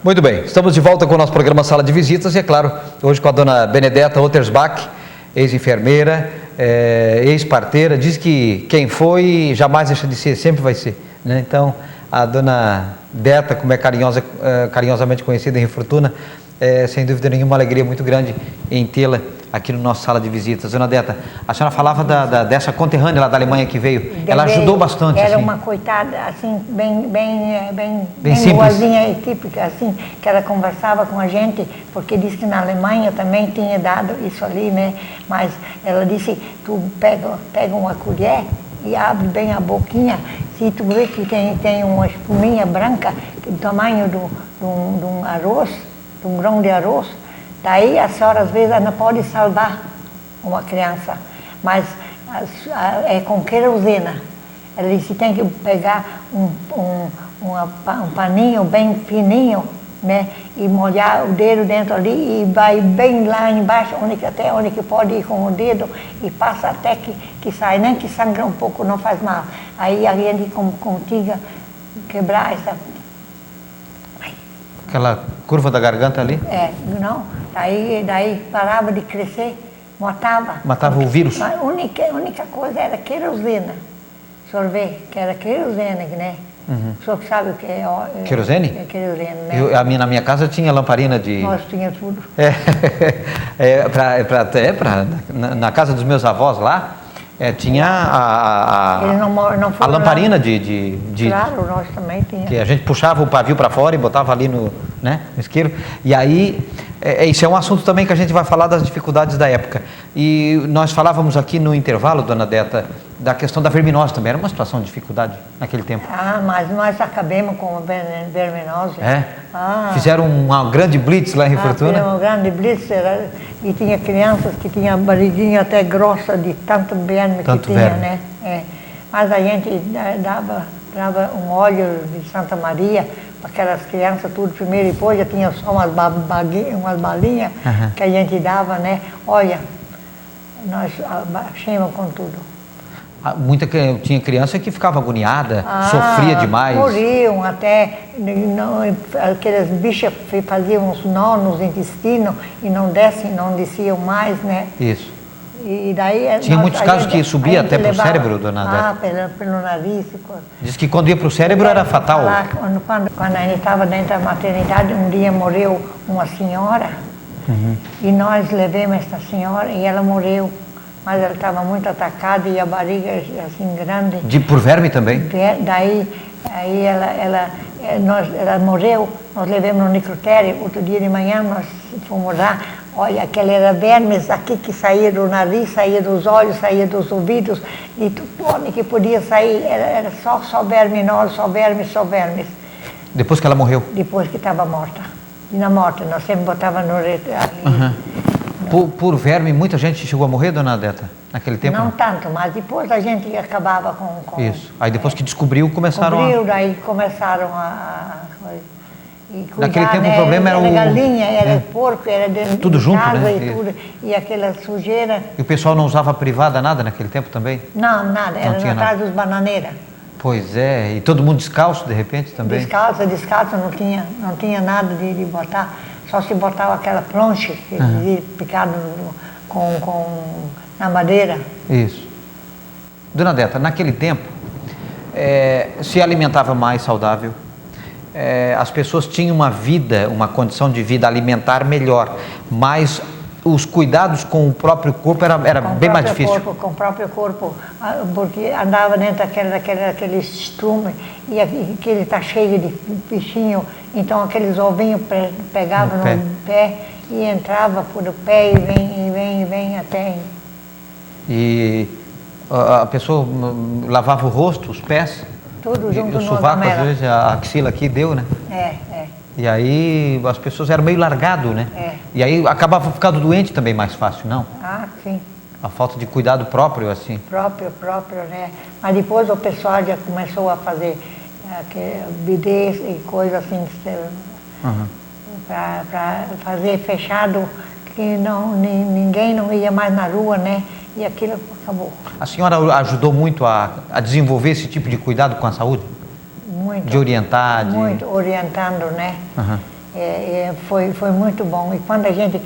Muito bem, estamos de volta com o nosso programa Sala de Visitas e, é claro, hoje com a dona Benedetta Ottersbach, ex-enfermeira, ex-parteira. Diz que quem foi jamais deixa de ser, sempre vai ser, né? Então, a dona Beta, como é carinhosamente conhecida em Rio Fortuna, sem dúvida nenhuma, uma alegria muito grande em tê-la aqui no nosso Sala de Visitas. Dona Beta, a senhora falava dessa conterrânea lá da Alemanha que veio. Ela ajudou bastante. Era assim. Uma coitada, assim, bem simples, boazinha e típica, assim, que ela conversava com a gente, porque disse que na Alemanha também tinha dado isso ali, né? Mas ela disse, tu pega uma colher e abre bem a boquinha, se tu vê que tem uma espuminha branca, do tamanho de um arroz, de um grão de arroz, daí a senhora às vezes ainda pode salvar uma criança, mas é com querosena. Ela disse, tem que pegar um paninho bem fininho, né, e molhar o dedo dentro ali e vai bem lá embaixo, até onde que pode ir com o dedo e passa até que sai, nem que sangra um pouco, não faz mal. Aí a gente consiga quebrar essa... Aquela curva da garganta ali? Não. Daí parava de crescer, matava o vírus? A única coisa era querosena. O senhor vê que era querosene, né? Uhum. O senhor sabe o que é? Querosene? É querosene, né? Na minha casa tinha lamparina de... Nós tínhamos tudo. Na casa dos meus avós lá, tinha a lamparina de... Claro, nós também tínhamos. Que a gente puxava o pavio para fora e botava ali no isqueiro. E aí, isso é um assunto também que a gente vai falar das dificuldades da época. E nós falávamos aqui no intervalo, dona Deta, da questão da verminose também. Era uma situação de dificuldade naquele tempo. Mas nós acabamos com a verminose. Fizeram uma grande blitz lá em Rio Fortuna? Fizeram uma grande blitz e tinha crianças que tinham a barriguinha até grossa de tanto verme que tinha, né? Mas a gente dava um óleo de Santa Maria para aquelas crianças tudo primeiro e depois já tinha só umas balinhas que a gente dava, né? Olha, nós baixamos com tudo. Tinha criança que ficava agoniada, sofria demais. Morriam até, aquelas bichas faziam uns nó nos intestinos e não desciam mais, né? Isso. E daí, tinha muitos casos que subia até para o cérebro, dona Deta? Pelo nariz. Diz que quando ia para o cérebro era fatal. Quando a gente estava dentro da maternidade, um dia morreu uma senhora e nós levamos essa senhora e ela morreu. Mas ela estava muito atacada e a barriga assim grande. Por verme também? Daí ela morreu, nós levamos no necrotério, outro dia de manhã nós fomos lá, olha, aquela era vermes aqui que saía do nariz, saía dos olhos, saía dos ouvidos, e tudo que podia sair, era só verminose, só vermes. Depois que ela morreu? Depois que estava morta. E na morte, nós sempre botávamos Por verme, muita gente chegou a morrer, dona Deta, naquele tempo? Não tanto, mas depois a gente acabava com... Isso. Aí depois que descobriu, começaram daí começaram a cuidar, naquele tempo, né? o problema era galinha, era porco, era dentro tudo de junto, casa, né? E tudo, e aquela sujeira. E o pessoal não usava privada nada naquele tempo também? Não, nada, era atrás dos bananeiras. Pois é, e todo mundo descalço de repente também? Descalço, não tinha nada de botar. Só se botava aquela plancha picada na madeira. Isso. Dona Deta, naquele tempo, se alimentava mais saudável, as pessoas tinham uma condição de vida alimentar melhor, mas os cuidados com o próprio corpo era bem mais difícil. Com o próprio corpo, porque andava dentro daquele estrume e aquele está cheio de bichinho, então aqueles ovinhos pegavam no pé e entrava por o pé e vem até... E a pessoa lavava o rosto, os pés? Tudo junto no sovaco, às vezes, a axila aqui deu, né? E aí as pessoas eram meio largado, né? E aí acabava ficando doente também mais fácil, não? Sim. A falta de cuidado próprio, assim. Próprio, né? Mas depois o pessoal já começou a fazer bidês e coisas assim, para fazer fechado, que ninguém não ia mais na rua, né? E aquilo acabou. A senhora ajudou muito a desenvolver esse tipo de cuidado com a saúde? Muito. De orientar? Muito, orientando, né? Foi muito bom. E quando a gente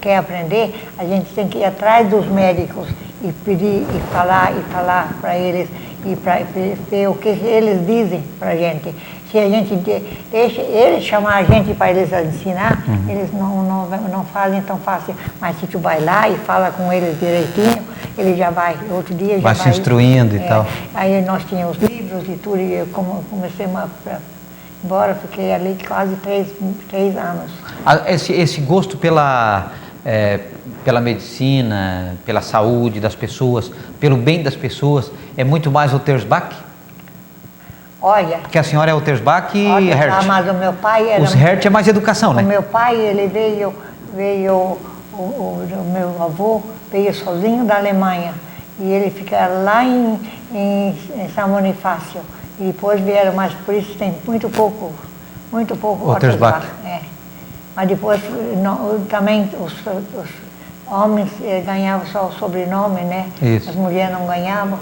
quer aprender, a gente tem que ir atrás dos médicos e pedir e falar para eles e para ver o que eles dizem para a gente. Se a gente deixa eles chamar a gente para eles ensinar, eles não fazem tão fácil. Mas se tu vai lá e fala com eles direitinho, ele já vai, outro dia já vai se instruindo e tal. Aí nós tínhamos os livros e tudo, e eu comecei embora, fiquei ali quase 3 anos. Esse gosto pela medicina, pela saúde das pessoas, pelo bem das pessoas, é muito mais o Tersbach? Olha... Porque a senhora é o Tersbach e Hertz. Mas o meu pai era... Os Hertz é mais educação, né? O meu pai, ele veio o meu avô veio sozinho da Alemanha. E ele fica lá em São Bonifácio. E depois vieram, mas por isso tem muito pouco Tersbach. Mas depois também os homens ganhavam só o sobrenome, né? Isso. As mulheres não ganhavam.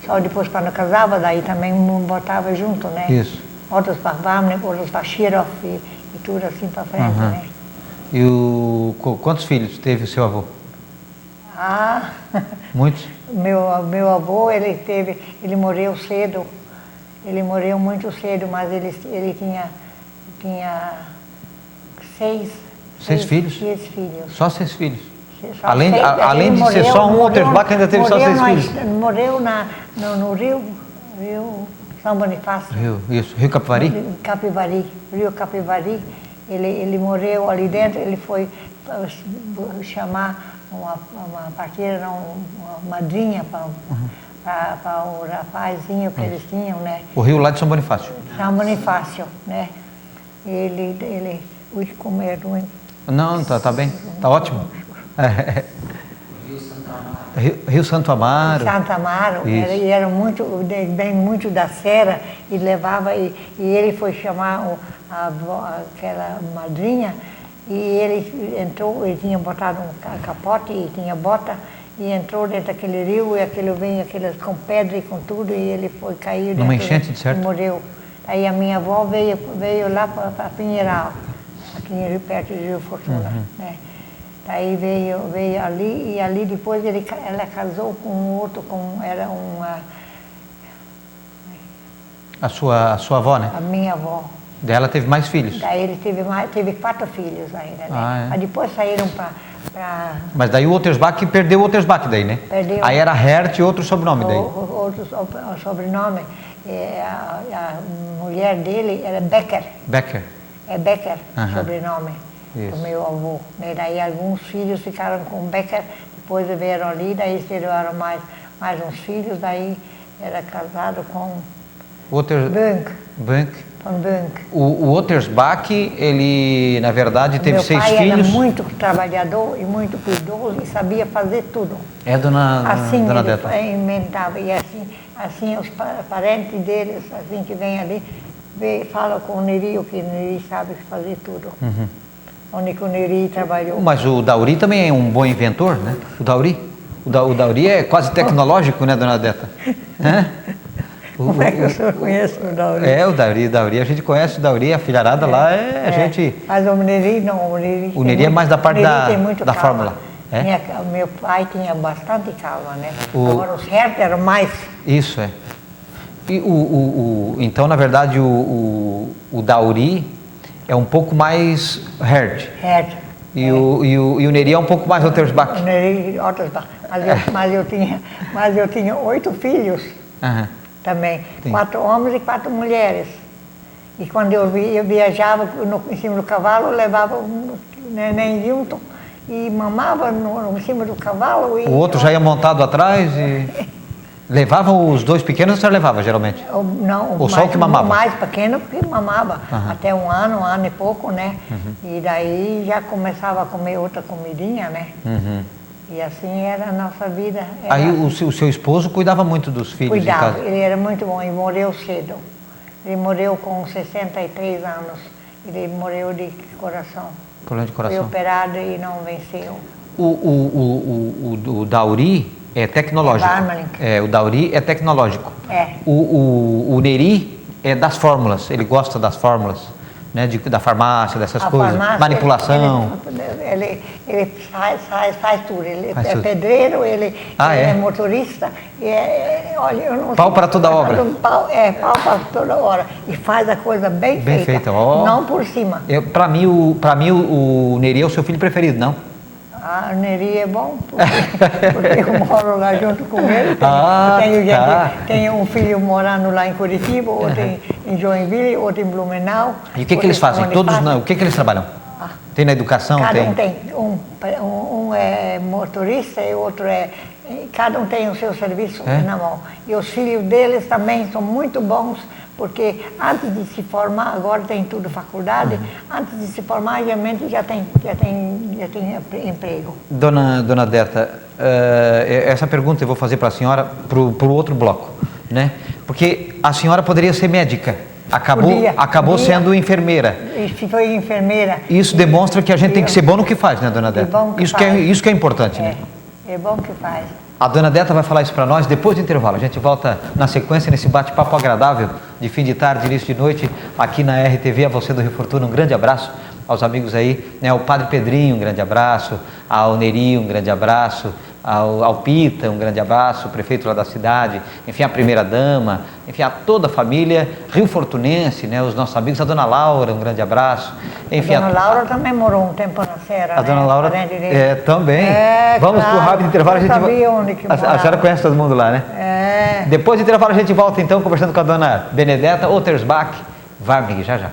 Só depois quando casava, daí também botava junto, né? Isso. Outros para Vamner, outros para Shirov e tudo assim para frente, né? E quantos filhos teve o seu avô? Muitos? Meu avô, ele morreu cedo. Ele morreu muito cedo, mas ele tinha 6 filhos? 6 filhos. Só 6 filhos? Só Além de ser morreu, só um, o Tersbach ainda teve só 6 filhos? Morreu no Rio São Bonifácio. Rio Capivari? Rio Capivari. Ele morreu ali dentro, ele foi chamar uma parteira, uma madrinha para o rapazinho que eles tinham, né? O rio lá de São Bonifácio? São Bonifácio, né? Ui, como é ruim. Não, tá bem, tá ótimo. Rio Santo Amaro. Santo Amaro, ele era muito da Serra e levava, e ele foi chamar aquela madrinha e ele entrou, ele tinha botado um capote e tinha bota e entrou dentro daquele rio e aquele com pedra e com tudo e ele foi cair. Numa enchente, de certo? E morreu. Aí a minha avó veio lá para Pinheiral, aqui perto de Rio Fortuna, né? Aí veio ali, e ali depois ela casou com um outro, era uma... A sua avó, né? A minha avó. Daí ela teve mais filhos? Daí ele teve 4 filhos ainda, né? Mas depois saíram para... Mas daí o Tersbach perdeu o Tersbach daí, né? Perdeu. Aí era Hertz e outro sobrenome daí? Outro sobrenome. A mulher dele era Becker. Becker. É Becker, sobrenome. Isso. Do meu avô. Né? Daí alguns filhos ficaram com Becker, depois vieram ali, daí tiveram mais uns filhos, daí era casado com Bunk. O Ottersbach, ele na verdade teve 6 filhos. Meu pai era muito trabalhador e muito cuidadoso e sabia fazer tudo. É, dona Deta. Assim ele inventava, e assim os parentes deles, assim que vêm ali, falam com o Neri, que o Neri sabe fazer tudo. Onde que o Neri trabalhou. Mas o Dauri também é um bom inventor, né? O Dauri é quase tecnológico, né, dona Deta? Como é que o senhor conhece o Dauri? O Dauri, a gente conhece o Dauri, a filharada lá, a gente... Mas o Neri não, o Neri é mais da parte da fórmula. Meu pai tinha bastante calma, né? Agora os Hertz eram mais... Isso, é. E então, na verdade, o Dauri é um pouco mais Hertz. E o Neri é um pouco mais Ottersbach. O Neri, Ottersbach. Mas eu tinha 8 filhos também. Sim. 4 homens e 4 mulheres. E quando eu viajava em cima do cavalo, eu levava um neném junto e mamava em cima do cavalo. O outro já ia montado atrás e... Levavam os 2 pequenos ou você levava, geralmente? Não, ou só o que mamava? O mais pequeno que mamava, até um ano e pouco, né? E daí já começava a comer outra comidinha, né? E assim era a nossa vida. Aí o seu esposo cuidava muito dos filhos em casa? Cuidava, ele era muito bom e morreu cedo. Ele morreu com 63 anos, ele morreu de coração. Problema de coração? Foi operado e não venceu. O Dauri... é tecnológico. O Dauri é tecnológico. O Neri é das fórmulas, ele gosta das fórmulas. né, da farmácia, dessas A coisas, farmácia, manipulação. Ele faz tudo. Ele Faz é tudo. pedreiro, ele É? é motorista. Olha, eu não Pau sei- para toda obra. Pau para toda hora. E faz a coisa bem feita. ó. Não por cima. Para mim, o Neri é o seu filho preferido, não? A Neri é bom, porque eu moro lá junto com ele. Tenho um filho morando lá em Curitiba, outro em Joinville, outro em Blumenau. E o que eles fazem? Todos não. O que eles trabalham? Tem na educação? Cada um tem. Um é motorista e outro é... Cada um tem o seu serviço na mão. E os filhos deles também são muito bons, porque antes de se formar, agora tem tudo faculdade, antes de se formar, geralmente já tem emprego. Dona Deta, essa pergunta eu vou fazer para a senhora, para o outro bloco, né? Porque a senhora poderia ser médica, acabou sendo enfermeira. E se foi enfermeira. Isso demonstra que a gente tem que ser bom no que faz, né, Dona Deta? Isso que é importante, né? É bom que faz. A Dona Deta vai falar isso para nós depois do intervalo. A gente volta na sequência nesse bate-papo agradável de fim de tarde, início de noite, aqui na RTV. A você do Rio Fortuna, um grande abraço. Aos amigos aí, né? Ao Padre Pedrinho, um grande abraço. Ao Neri, um grande abraço. Ao Pita, um grande abraço, o prefeito lá da cidade, enfim, a primeira-dama, enfim, a toda a família Rio Fortunense, né, os nossos amigos, a Dona Laura, um grande abraço. Enfim, a Dona Laura também morou um tempo na Serra, a Dona Laura também. Vamos para o rápido intervalo. A senhora conhece todo mundo lá, né? Depois do intervalo a gente volta então, conversando com a Dona Benedetta Ottersbach Warnig, já já.